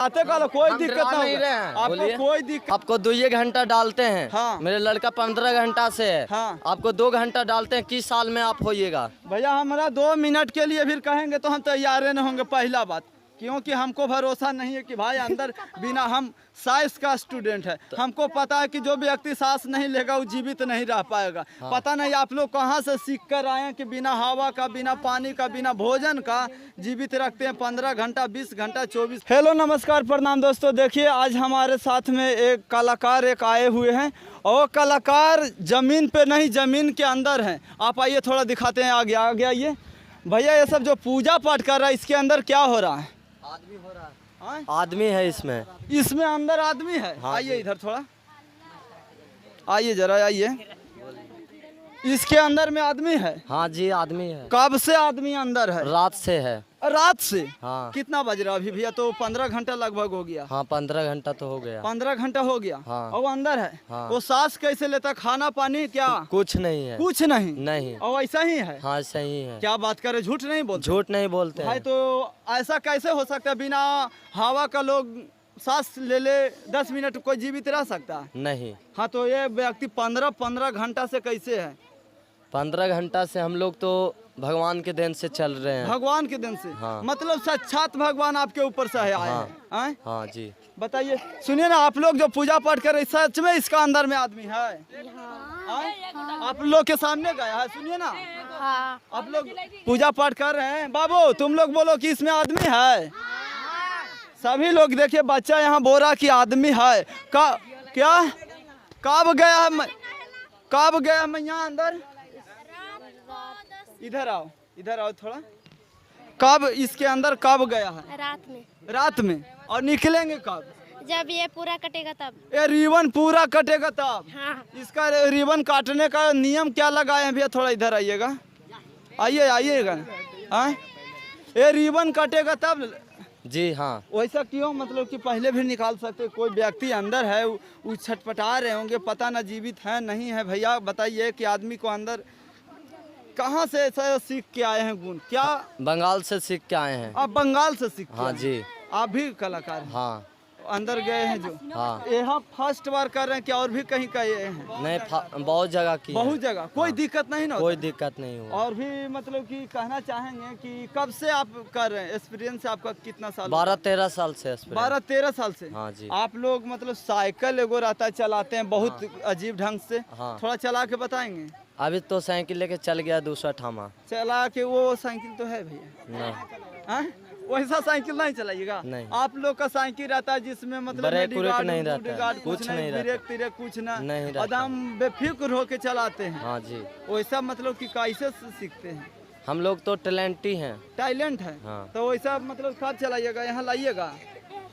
आते का कोई दिक्कत नहीं रहे हैं। आपको कोई दिक्कत। आपको 2 घंटा डालते हैं। हाँ। मेरे लड़का 15 घंटा से है। हाँ। आपको 2 घंटा डालते हैं, किस साल में आप होइएगा? भैया हमारा 2 मिनट के लिए फिर कहेंगे तो हम तैयार नहीं होंगे, पहला बात, क्योंकि हमको भरोसा नहीं है कि भाई अंदर बिना, हम साइंस का स्टूडेंट है, हमको पता है कि जो व्यक्ति सांस नहीं लेगा वो जीवित नहीं रह पाएगा। हाँ। पता नहीं आप लोग कहाँ से सीख कर आए हैं कि बिना हवा का, बिना पानी का, बिना भोजन का जीवित रखते हैं 15 घंटा, 20 घंटा, 24। हेलो नमस्कार प्रणाम दोस्तों, देखिए आज हमारे साथ में एक कलाकार एक आए हुए हैं और कलाकार ज़मीन पे नहीं ज़मीन के अंदर हैं। आप आइए थोड़ा दिखाते हैं, आगे आगे आइए। भैया ये सब जो पूजा पाठ कर रहा है इसके अंदर क्या हो रहा है? आदमी हो रहा है। आदमी है इसमें अंदर आदमी है। हाँ, आइए इधर थोड़ा आइए, जरा आइए। इसके अंदर में आदमी है। हाँ जी, आदमी है। कब से आदमी अंदर है? रात से है। रात से? हाँ। कितना बज रहा अभी भैया? तो 15 घंटा लगभग हो गया। हाँ, 15 घंटा तो हो गया। 15 घंटा हो गया। हाँ। और वो अंदर है। हाँ। वो सांस कैसे लेता? खाना पानी क्या? कुछ नहीं है। कुछ नहीं। नहीं। और ऐसा ही है? हाँ, सही है। क्या बात करे, झूठ नहीं बोलते? झूठ नहीं बोलते भाई हैं। तो ऐसा कैसे हो सकता है? बिना हवा का लोग सांस ले 10 मिनट कोई जीवित रह सकता है? नहीं। हाँ, तो ये व्यक्ति 15 घंटा से कैसे है? 15 घंटा से हम लोग तो भगवान के देन से चल रहे हैं। भगवान के दिन से? हाँ। मतलब साक्षात भगवान आपके ऊपर से है आए हाँ। हैं? आए? हाँ जी। बताइए, सुनिए ना, आप लोग जो पूजा पाठ कर रहे हैं सच में इसका अंदर में आदमी है? आए? आप लोग के सामने गया है, सुनिए ना। हाँ। आप लोग पूजा पाठ कर रहे हैं, बाबू तुम लोग बोलो कि इसमें आदमी है। सभी लोग देखिए, बच्चा यहाँ बोला कि आदमी है। क्या कब गया है? कब गया मैं यहाँ अंदर? इधर आओ थोड़ा। कब इसके अंदर कब गया है? रात में। रात में? और निकलेंगे कब? जब ये पूरा कटेगा तब। ये रिबन पूरा कटेगा तब? हाँ। इसका रिबन काटने का नियम क्या लगाए हैं भैया? थोड़ा इधर आइएगा, आइएगा। हाँ, ये रिबन कटेगा तब? जी हाँ। वैसा क्यों? मतलब कि पहले भी निकाल सकते? कोई व्यक्ति अंदर है, वो छटपटा रहे होंगे, पता ना जीवित है नहीं है। भैया बताइए कि आदमी को अंदर कहाँ से ऐसा सीख के आए हैं गुण? क्या बंगाल से सीख के आए हैं। आप बंगाल से सीख के हाँ आए हैं? जी। आप भी कलाकार हैं? हाँ। अंदर गए हैं जो? हाँ। यहाँ फर्स्ट बार कर रहे हैं क्या और भी कहीं गए हैं? नहीं, बहुत जगह की है। बहुत जगह। कोई दिक्कत नहीं ना? कोई दिक्कत नहीं हुआ। और भी मतलब कि कहना चाहेंगे कि कब से आप कर रहे हैं? एक्सपीरियंस आपका कितना साल? 12-13 साल से। 12-13 साल से? हाँ जी। आप लोग मतलब साइकिल एगो रहता है चलाते हैं बहुत अजीब ढंग से। हाँ। थोड़ा चला के बताएंगे। अभी तो साइकिल लेके चल गया दूसरा ठामा। चला के वो साइकिल तो है भैया? नहीं। हाँ? वैसा साइकिल नहीं चलाइएगा? नहीं। आप लोग का साइकिल रहता है जिसमें मतलब ब्रेक मेडी गार्ड, नहीं रहता बूटी है, गार्ड, कुछ नहीं रहता। ब्रेक तिरेक कुछ नहीं रहता। एकदम बेफिक्र होके चलाते हैं। हाँ जी। वैसा मतलब कि कैसे सीखते हैं? हम लोग तो टैलेंटी हैं। टैलेंट है? हाँ। तो वैसा मतलब कब चलाइएगा? यहाँ लाइएगा?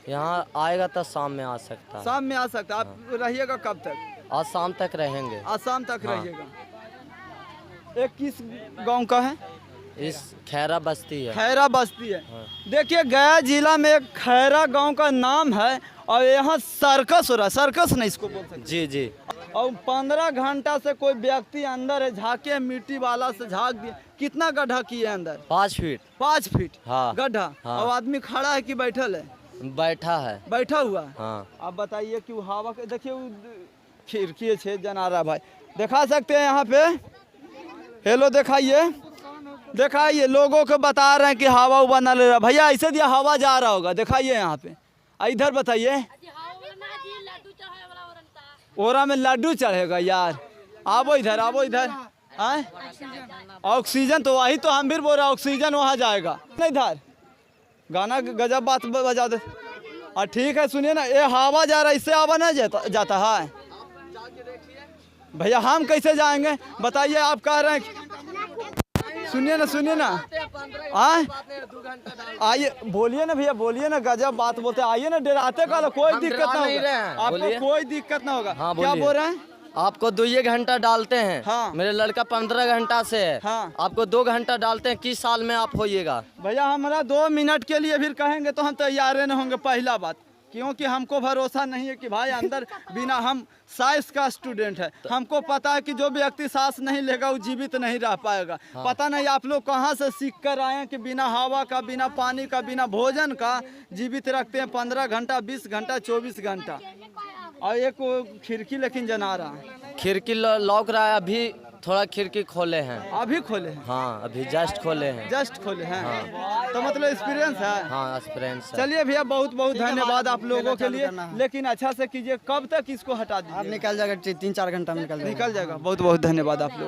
यहाँ आएगा तो शाम में आ सकता है। शाम में आ सकता है? आप रहिएगा कब तक? आज शाम तक रहेंगे। आज शाम तक हाँ। रहिएगा। एक किस गांव का है? इस खैरा बस्ती है। खैरा बस्ती है। हाँ। देखिए गया जिला में एक खैरा गांव का नाम है और यहाँ सर्कस हो रहा है। सर्कस नहीं इसको बोल सकते। जी जी। और 15 घंटा से कोई व्यक्ति अंदर है, झाके मिट्टी वाला से झाक दिया। कितना गड्ढा किए अंदर? 5 फीट। 5 फीट हाँ। गड्ढा। हाँ। और आदमी खड़ा है कि बैठल है? बैठा है। बैठा हुआ है। हाँ। अब बताइए कि वो हवा के देखिए, वो खिड़की छे जनारा भाई दिखा सकते हैं यहाँ पे? हेलो दिखाइए लोगों को बता रहे हैं कि हवा उबा ना ले रहा। भैया ऐसे दिया हवा जा रहा होगा, दिखाइए यहाँ पे। इधर बताइए, ओरा में लड्डू चढ़ेगा यार। आओ इधर आए। ऑक्सीजन तो वही तो हम भी बोल रहे हैं, ऑक्सीजन वहाँ जाएगा नहीं। इधर गाना गजब बात बजा दे। और ठीक है, सुनिए ना, ये हवा जा रहा है, इससे हवा ना जाता है भैया? हम कैसे जाएंगे बताइए? आप कह रहे हैं, सुनिए ना आइए, बोलिए ना भैया, बोलिए ना, गजब बात बोलते हैं। आइए ना, डराते का कोई दिक्कत ना होगा आपको, कोई दिक्कत ना होगा। हाँ, क्या बोल रहे हैं? आपको 2 घंटा डालते हैं। हाँ। मेरे लड़का 15 घंटा से है। हाँ। आपको 2 घंटा डालते हैं, किस साल में आप होइएगा? भैया हमारा 2 मिनट के लिए फिर कहेंगे तो हम तैयार नहीं होंगे, पहला बात, क्योंकि हमको भरोसा नहीं है कि भाई अंदर बिना, हम साइंस का स्टूडेंट है, हमको पता है कि जो व्यक्ति सांस नहीं लेगा वो जीवित नहीं रह पाएगा। पता नहीं आप लोग कहाँ से सीख कर आए हैं कि बिना हवा का, बिना पानी का, बिना भोजन का जीवित रखते हैं 15 घंटा, 20 घंटा, 24 घंटा। और एक वो खिड़की लेकिन जना रहा है, खिड़की लॉक रहा है, अभी थोड़ा खिड़की खोले हैं। अभी खोले हैं? हाँ, अभी जस्ट खोले हैं। जस्ट खोले हैं। तो मतलब एक्सपीरियंस है? हाँ, एक्सपीरियंस है। चलिए भैया, बहुत बहुत धन्यवाद आप लोगों के लिए, लेकिन अच्छा से कीजिए। कब तक इसको हटा दीजिए? अब निकल जाएगा, 3-4 घंटा में निकल जाएगा। निकल जाएगा। बहुत बहुत धन्यवाद आप लोग।